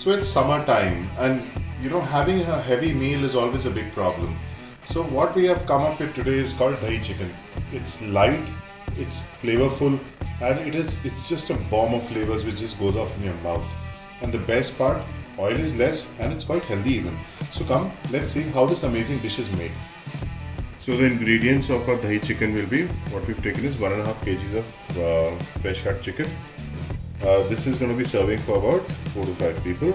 So it's summertime, and having a heavy meal is always a big problem. So what we have come up with today is called dahi chicken. It's light, it's flavorful, and it's just a bomb of flavors which just goes off in your mouth. And the best part, oil is less and it's quite healthy even. So come, let's see how this amazing dish is made. So the ingredients of our dahi chicken will be, what we've taken is 1.5 kgs of fresh cut chicken. This is going to be serving for about 4 to 5 people.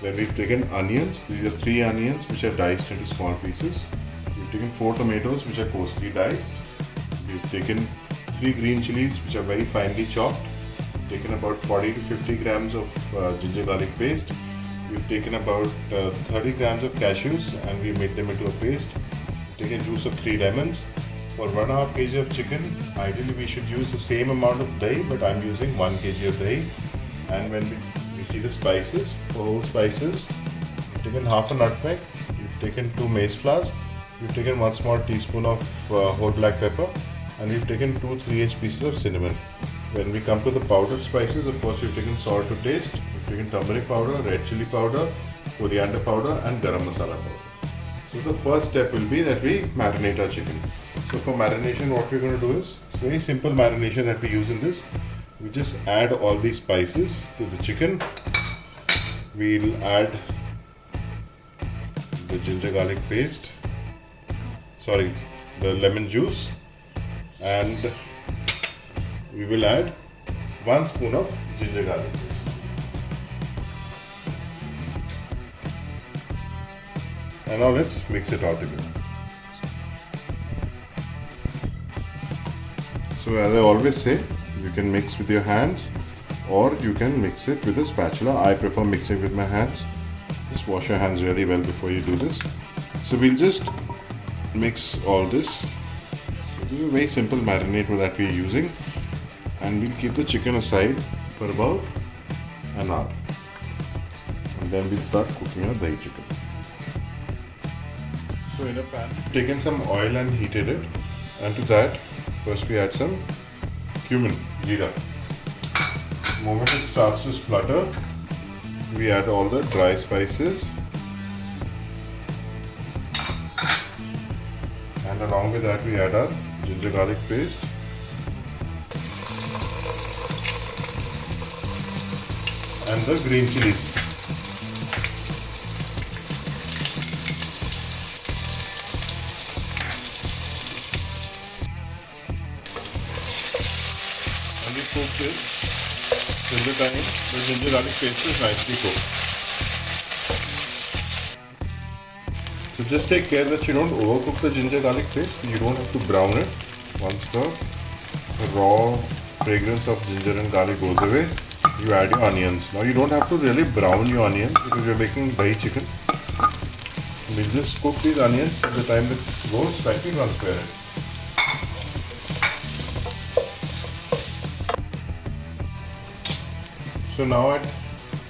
Then we've taken onions. These are 3 onions which are diced into small pieces. We've taken 4 tomatoes which are coarsely diced. We've taken 3 green chilies which are very finely chopped. Taken about 40 to 50 grams of ginger garlic paste. We've taken about 30 grams of cashews and we made them into a paste. We've taken juice of 3 lemons. For 1.5 kg of chicken, ideally we should use the same amount of dahi, but I'm using 1 kg of dahi. And when we see the spices, for whole spices, we've taken half a nutmeg, we've taken 2 maize flowers, we've taken 1 small teaspoon of whole black pepper, and we've taken 2 3-inch pieces of cinnamon. When we come to the powdered spices, of course we've taken salt to taste, we've taken turmeric powder, red chili powder, coriander powder and garam masala powder. So the first step will be that we marinate our chicken. So for marination, what we're going to do is, it's very simple marination that we use in this. We just add all these spices to the chicken. We'll add the ginger garlic paste, the lemon juice, and we will add 1 spoon of ginger garlic paste. And now let's mix it all together. So as I always say, you can mix with your hands or you can mix it with a spatula. I prefer mixing with my hands. Just wash your hands really well before you do this. So we'll just mix all this. So this is a very simple marinade that we're using, and we'll keep the chicken aside for about an hour. And then we'll start cooking our dahi chicken. So in a pan, taken some oil and heated it, and to that first we add some cumin, jeera. The moment it starts to splutter, we add all the dry spices, and along with that we add our ginger garlic paste, and the green chilies. And we cook this till the time the ginger garlic paste is nicely cooked. So just take care that you don't overcook the ginger garlic paste. You don't have to brown it. Once the raw fragrance of ginger and garlic goes away, you add your onions. Now you don't have to really brown your onions because you're making dahi chicken. We'll just cook these onions till the time it goes slightly transparent. So now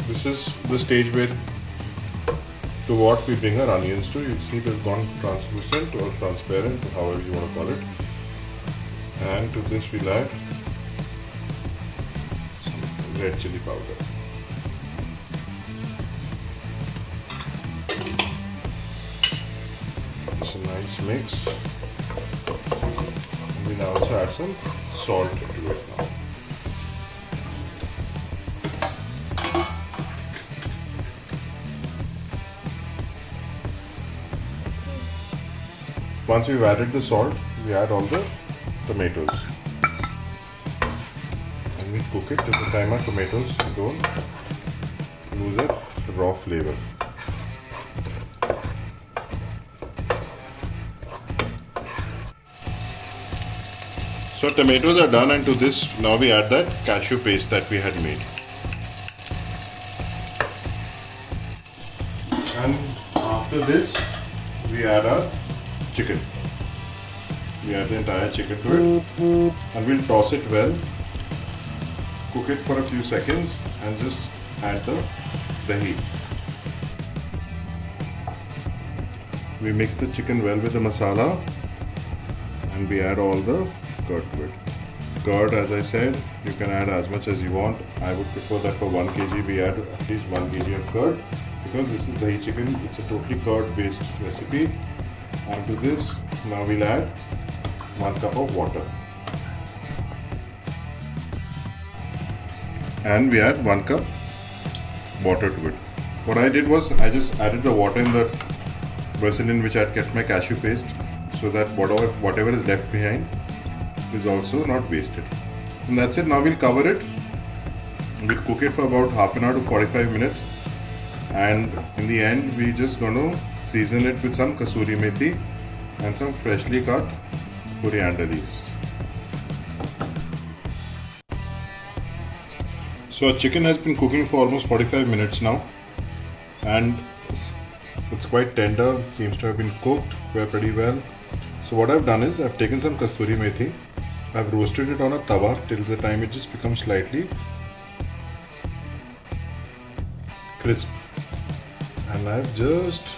this is the stage where to what we bring our onions to. You see they've gone translucent or transparent, however you want to call it. And to this we'll add some red chili powder. It's a nice mix. And we'll also add some salt to it now. Once we've added the salt, we add all the tomatoes. And we cook it till the time our tomatoes don't lose their raw flavor. So tomatoes are done, and to this now we add that cashew paste that we had made. And after this we add our chicken. We add the entire chicken to it and we'll toss it well, cook it for a few seconds and just add the dahi. We mix the chicken well with the masala and we add all the curd to it. Curd, as I said, you can add as much as you want. I would prefer that for 1 kg we add at least 1 kg of curd, because this is dahi chicken. It's a totally curd based recipe. And to this, now we'll add 1 cup of water. And we add 1 cup water to it. What I did was I just added the water in the vessel in which I had kept my cashew paste, so that whatever is left behind is also not wasted. And that's it. Now we'll cover it. We'll cook it for about half an hour to 45 minutes. And in the end, we're just going to season it with some kasuri methi and some freshly cut coriander leaves. So our chicken has been cooking for almost 45 minutes now, and it's quite tender, seems to have been cooked pretty well. So what I've done is I've taken some kasuri methi, I've roasted it on a tawa till the time it just becomes slightly crisp, and I've just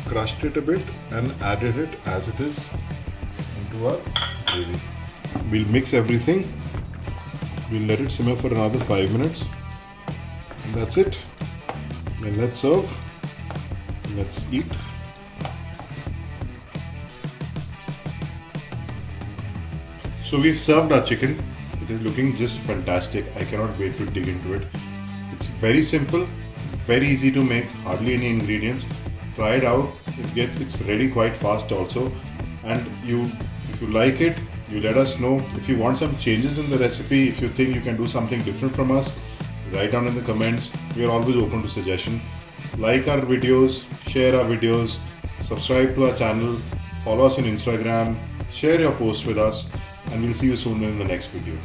crushed it a bit and added it as it is into our gravy. We'll mix everything. We'll let it simmer for another 5 minutes. And that's it. Then let's serve. Let's eat. So we've served our chicken. It is looking just fantastic. I cannot wait to dig into it. It's very simple, very easy to make, hardly any ingredients. Try it out. It's ready quite fast also. And if you like it, you let us know. If you want some changes in the recipe, if you think you can do something different from us, write down in the comments. We are always open to suggestion. Like our videos, share our videos, subscribe to our channel, follow us on Instagram, share your post with us, and we'll see you soon in the next video.